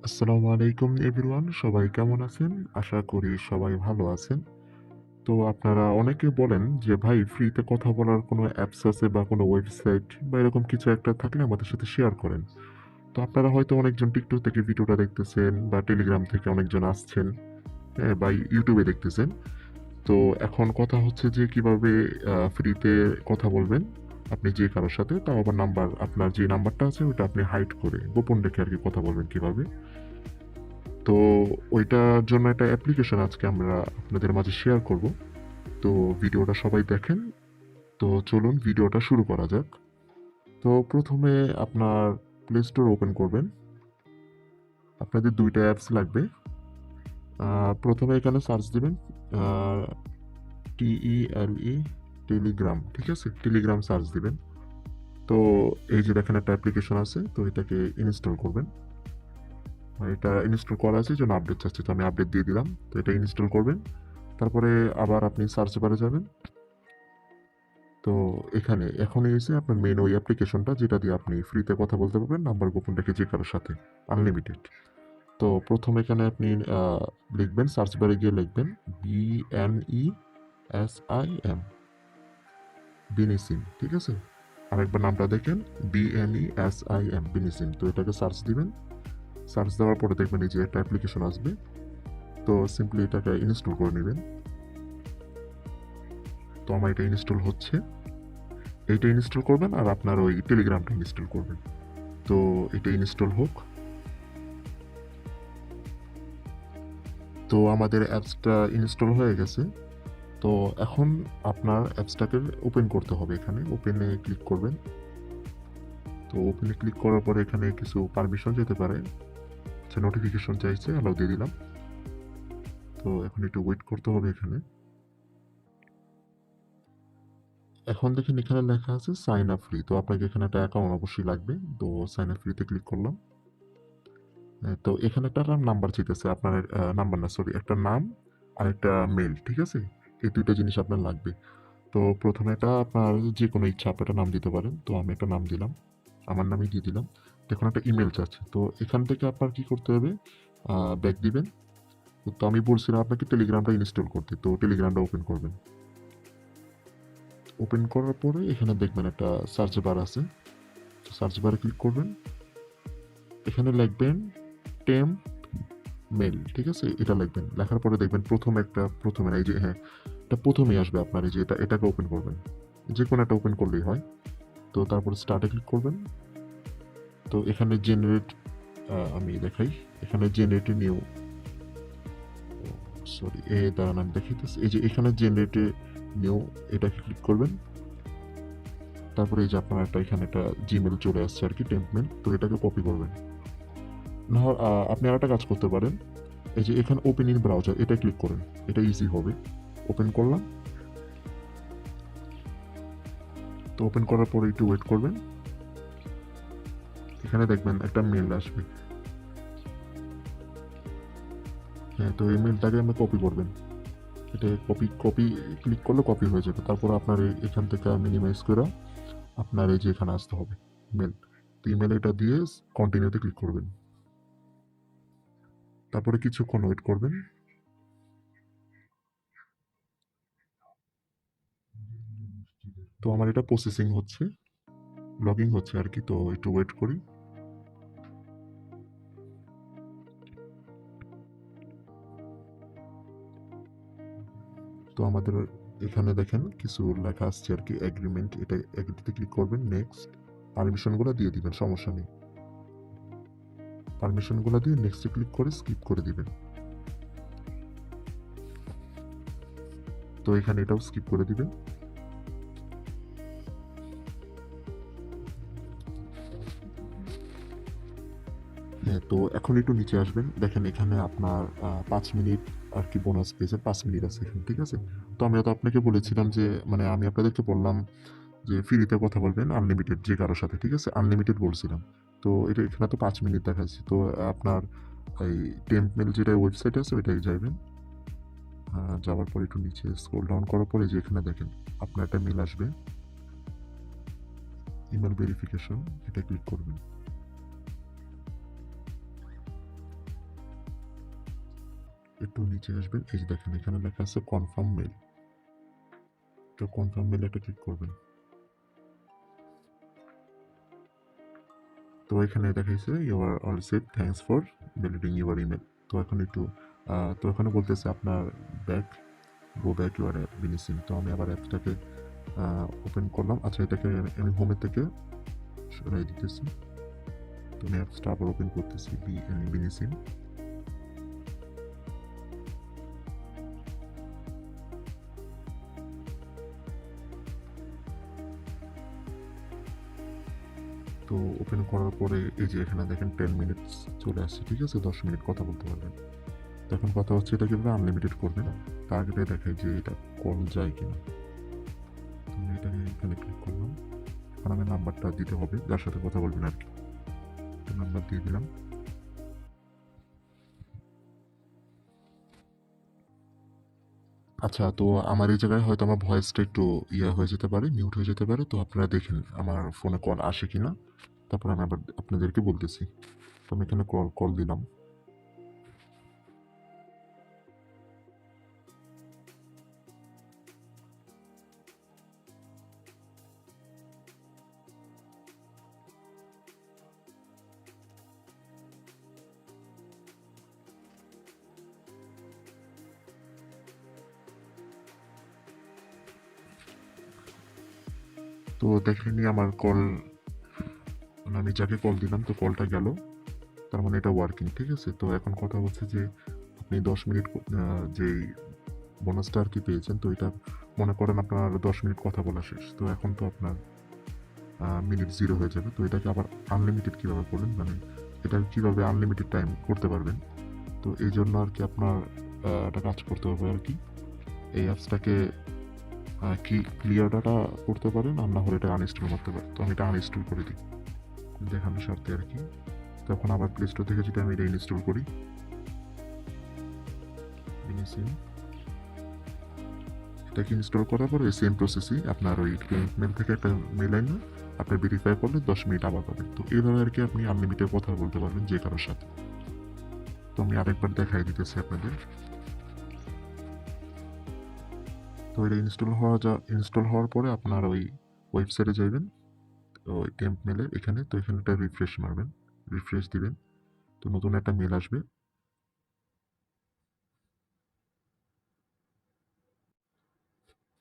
আসসালামু আলাইকুম এভরিওয়ান, সবাই কেমন আছেন? আশা করি সবাই ভালো আছেন। তো আপনারা অনেকে বলেন যে ভাই, ফ্রিতে কথা বলার কোনো অ্যাপস আছে বা কোনো ওয়েবসাইট বা এরকম কিছু একটা থাকলে আমাদের সাথে শেয়ার করেন। তো আপনারা হয়তো অনেকজন টিকটক থেকে ভিডিওটা দেখতেছেন বা টেলিগ্রাম থেকে অনেকজন আসছেন, হ্যাঁ, বা ইউটিউবে দেখতেছেন। তো এখন কথা হচ্ছে যে কিভাবে ফ্রিতে কথা বলবেন আপনি যে কারোর সাথে, তাও আবার আপনার যে নাম্বারটা আছে ওটা আপনি হাইড করে গোপন রেখে আর কি কথা বলবেন কিভাবে। তো ওইটার জন্য একটা অ্যাপ্লিকেশন আজকে আমরা আপনাদের মাঝে শেয়ার করব। তো ভিডিওটা সবাই দেখেন। তো চলুন ভিডিওটা শুরু করা যাক। তো প্রথমে আপনার প্লে স্টোর ওপেন করবেন। আপনাদের দুইটা অ্যাপস লাগবে। প্রথমে এখানে সার্চ দিবেন TELE, টেলিগ্রাম, ঠিক আছে, টেলিগ্রাম সার্চ দিবেন। তো এই যে দেখেন একটা অ্যাপ্লিকেশন আছে, তো এটাকে ইনস্টল করবেন। এটা ইনস্টল করা আছে, জন্য আপডেট চাচ্ছে, তো আমি আপডেট দিয়ে দিলাম। তো এটা ইনস্টল করবেন। তারপরে আবার আপনি সার্চ বারে যাবেন। তো এখানে এখনই এসে আপনার মেন ওই অ্যাপ্লিকেশনটা, যেটা দিয়ে আপনি ফ্রিতে কথা বলতে পারবেন নাম্বার গোপন রেখে যে কারোর সাথে, আনলিমিটেড। তো প্রথম এখানে আপনি লিখবেন, সার্চ বারে গিয়ে লিখবেন BNESIM, বিনিসিম, ঠিক আছে। আরেকবার নামটা দেখেন, BNESIM, বিনিসিম। তো এটাকে সার্চ দিবেন। সার্চ দেওয়ার পরে দেখবেন এই যে একটা অ্যাপ্লিকেশন আসবে। তো সিম্পলি এটাকে ইনস্টল করে নেবেন। তো আমার এটা ইনস্টল হচ্ছে। এইটা ইনস্টল করবেন আর আপনার ওই টেলিগ্রামটা ইনস্টল করবেন। তো এটা ইনস্টল হোক। তো আমাদের অ্যাপসটা ইনস্টল হয়ে গেছে। তো এখন আপনার অ্যাপসটাকে ওপেন করতে হবে। এখানে ওপেনে ক্লিক করবেন। তো ওপেনে ক্লিক করার পরে এখানে কিছু পারমিশন যেতে পারে। আচ্ছা, নোটিফিকেশন চাইছে, অ্যালাউ দিয়ে দিলাম। তো এখন একটু ওয়েট করতে হবে এখানে। এখন দেখেন এখানে লেখা আছে সাইন আপ ফ্রি। তো আপনাকে এখানে একটা অ্যাকাউন্ট অবশ্যই লাগবে। তো সাইন আপ ফ্রিতে ক্লিক করলাম। তো এখানে একটা নাম্বার চাইতেছে, আপনার নাম্বার না, সরি, একটা নাম আর একটা মেল, ঠিক আছে। এই দুইটা জিনিস আপনার লাগবে। তো প্রথমে এটা আপনার যে কোনো ইচ্ছা আপনি একটা নাম দিতে পারেন। তো আমি একটা নাম দিলাম, আমার নামই দিয়ে দিলাম। দেখুন একটা ইমেল চাচ্ছে। তো এখান থেকে আপনার কি করতে হবে, ব্যাক দিবেন। তো আমি বলছিলাম আপনাকে টেলিগ্রামটা ইনস্টল করতে, তো টেলিগ্রামটা ওপেন করবেন। ওপেন করার পরে এখানে দেখবেন একটা সার্চ বার আছে। সার্চ বারে ক্লিক করবেন। এখানে লিখবেন টেম মেল, ঠিক আছে, এটা লিখবেন। লেখার পরে দেখবেন প্রথমে এই যে, হ্যাঁ, এটা প্রথমেই আসবে আপনার। এই যে এটাকে ওপেন করবেন, যে কোনো একটা ওপেন করলেই হয়। তো তারপর স্টার্টে ক্লিক করবেন। তো এখানে জেনারেট, আমি দেখাই, এখানে জেনারেট নিউ, সরি, দাঁড়ান আমি দেখাইতেছি। এই যে এখানে জেনারেট নিউ, এটাকে ক্লিক করবেন। তারপরে এই যে আপনার এখানে একটা জিমেল চলে আসছে আর কি, টেম্পমেল। তো এটাকে কপি করবেন। না আপনি আর একটা কাজ করতে পারেন। এই যে এখানে ওপেন ইন ব্রাউজার, এটা ক্লিক করেন, এটা ইজি হবে। ওপেন করলাম। তো ওপেন করার পরে একটু ওয়েট করবেন। এখানে দেখবেন একটা মেল আসবে। হ্যাঁ, তো এই মেলটাকে আপনি কপি করবেন। এটা কপি কপি ক্লিক করলে কপি হয়ে যাবে। তারপর আপনার এখান থেকে মিনিমাইজ করে আপনার এই যে এখানে আসতে হবে মেল। তো ইমেল এটা দিয়ে কন্টিনিউতে ক্লিক করবেন। তারপরে কিছুক্ষণ ওয়েট করবেন। তো আমার এটা প্রসেসিং হচ্ছে, লগইন হচ্ছে আর কি। তো একটু ওয়েট করি। তো আমাদের এখানে দেখেন কিছু লেখা আসছে আর কি, এগ্রিমেন্ট, এটা এগ্রিতে ক্লিক করবেন। নেক্সট, পারমিশনগুলো দিয়ে দিবেন, সমস্যা নেই। পারমিশনগুলো দিয়ে নেক্সটে ক্লিক করে স্কিপ করে দিবেন। তো এখানে এটাও স্কিপ করে দিবেন। হ্যাঁ, তো এখন একটু নিচে আসবেন। দেখেন এখানে আপনার 5 মিনিট আর কি বোনাস পেয়েছে, 5 মিনিট আছে এখানে, ঠিক আছে। তো আমি তো আপনাকে বলেছিলাম যে, মানে আমি আপনাদেরকে বললাম যে ফ্রিতে কথা বলবেন আনলিমিটেড যে কারোর সাথে, ঠিক আছে, আনলিমিটেড বলছিলাম। তো এটা এখানে তো 5 মিনিট দেখাচ্ছি। তো আপনার এই টেম্প মেল যেটা ওয়েবসাইট আছে ওইটাই যাবেন। যাওয়ার পর একটু নিচে স্ক্রল ডাউন করার পরে যে এখানে দেখেন আপনার একটা মেল আসবে, ইমেল ভেরিফিকেশন, এটা ক্লিক করবেন। একটু নিচে আসবেন, এই যে দেখেন এখানে লেখা আছে কনফার্ম মেল। তো কনফার্ম মেলে একটা ক্লিক করবেন। তো এখানে দেখাইছে you are all set, thanks for validating your email. তো এখন একটু তো এখানে বলতেছে আপনার back, go back your app বিনিসিম। তো আমি আবার অ্যাপটাকে ওপেন করলাম। আচ্ছা, এটাকে আমি হোমের থেকে সরাই দিতেছি। তো আমি অ্যাপসটা আবার ওপেন করতেছি, বিনিসিম। তো ওপেন করার পরে এই যে এখানে দেখেন 10 মিনিটস চলে আসছে, ঠিক আছে, 10 মিনিট কথা বলতে পারবেন। তো এখন কথা হচ্ছে এটা কীভাবে আনলিমিটেড করবেন। তার আগে দেখায় যে এটা কল যায় কিনা। তো আমি এটাকে এখানে ক্লিক করলাম। এখন আমি নাম্বারটা দিতে হবে যার সাথে কথা বলবেন আর কি। তো নাম্বার দিয়ে দিলাম। আচ্ছা, তো আমার এই জায়গায় হয়তো আমার ভয়েসটা একটু হয়ে যেতে পারে, মিউট হয়ে যেতে পারে। তো আপনারা দেখেন আমার ফোনে কল আসে কিনা, তারপর আমি আবার আপনাদেরকে বলতেছি। তো আমি এখানে কল কল দিলাম। তো দেখলেনি আমার কল, মানে আমি যাকে কল দিলাম তো কলটা গেল, তার মানে এটা ওয়ার্কিং, ঠিক আছে। তো এখন কথা হচ্ছে যে আপনি 10 মিনিট যে বোনাসটা আর কি পেয়েছেন, তো এটা মনে করেন আপনার 10 মিনিট কথা বলা শেষ, তো এখন তো আপনার মিনিট জিরো হয়ে যাবে। তো এটাকে আবার আনলিমিটেড কীভাবে করবেন, মানে এটা কীভাবে আনলিমিটেড টাইম করতে পারবেন। তো এই জন্য আর কি আপনার একটা কাজ করতে হবে আর কি। এই অ্যাপসটাকে কি ক্লিয়ার ডাটা করতে পারেন, আর না হলে এটা আনইনস্টল করতে পারেন। তো আমি এটা আনইনস্টল করে দিই দেখানোর স্বার্থে আর কি। তখন আবার প্লে স্টোর থেকে যদি আমি এটা ইনস্টল করি, মিনিসিম, এটাকে ইনস্টল করার পরে সেম প্রসেসই আপনার ওই মেল থেকে একটা মেল আইন আপনি ভেরিফাই করলে 10 মিনিট আবার পাবেন। তো এইভাবে আর কি আপনি আনলিমিটেড কথা বলতে পারবেন যে কারোর সাথে। তো আমি আরেকবার দেখাই দিতেছি আপনাদের। তো এটা ইনস্টল হওয়ার পরে আপনার ওই ওয়েবসাইটে যাবেন, ওই টেম্প মেলে এখানে। তো এখানে একটা রিফ্রেশ মারবেন, রিফ্রেশ দিবেন। তো নতুন একটা মেল আসবে।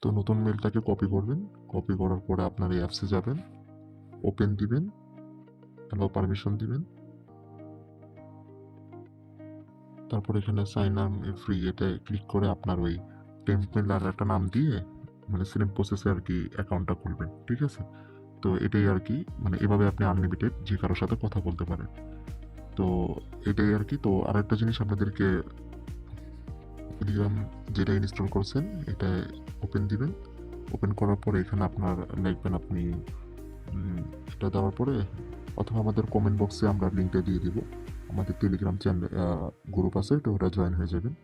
তো নতুন মেলটাকে কপি করবেন, কপি করার পরে আপনার এই অ্যাপসে যাবেন, ওপেন দিবেন, অ্যালাউ পারমিশন দিবেন। তারপর এখানে সাইন আপ ফ্রি এটা ক্লিক করে আপনার ওই টেম্প মেল আর একটা নাম দিয়ে, মানে সেম প্রসেসে আর কি অ্যাকাউন্টটা খুলবেন, ঠিক আছে। তো এটাই আর কি, মানে এভাবে আপনি আনলিমিটেড যে কারোর সাথে কথা বলতে পারেন। তো এটাই আর কি। তো আরেকটা জিনিস আপনাদেরকে, টেলিগ্রাম যেটা ইনস্টল করছেন এটা ওপেন দিবেন। ওপেন করার পরে এখানে আপনার লিখবেন আপনি এটা দেওয়ার পরে, অথবা আমাদের কমেন্ট বক্সে আমরা লিঙ্কটা দিয়ে দিব, আমাদের টেলিগ্রাম চ্যানেল গ্রুপ আছে, তো ওটা জয়েন হয়ে যাবেন।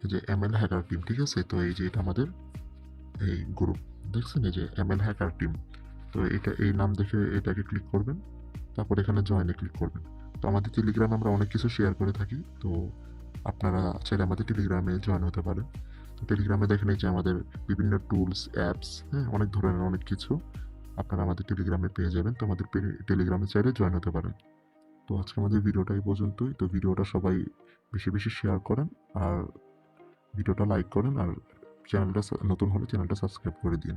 এই যে এমএল হ্যাকার টিম, ঠিক আছে। তো এই যে এটা আমাদের এই গ্রুপ, দেখছেন এই যে এমএল হ্যাকার টিম। তো এটা এই নাম দেখে এটাকে ক্লিক করবেন, তারপর এখানে জয়েনে ক্লিক করবেন। তো আমাদের টেলিগ্রামে আমরা অনেক কিছু শেয়ার করে থাকি, তো আপনারা চাইলে আমাদের টেলিগ্রামে জয়েন হতে পারেন। তো টেলিগ্রামে দেখেন এই যে আমাদের বিভিন্ন টুলস, অ্যাপস, হ্যাঁ, অনেক ধরনের অনেক কিছু আপনারা আমাদের টেলিগ্রামে পেয়ে যাবেন। তো আমাদের টেলিগ্রামে চাইলে জয়েন হতে পারেন। তো আজকে আমাদের ভিডিওটা এই পর্যন্তই। তো ভিডিওটা সবাই বেশি বেশি শেয়ার করেন, আর ভিডিওটা লাইক করেন, আর চ্যানেলটা নতুন হলে চ্যানেলটা সাবস্ক্রাইব করে দিন।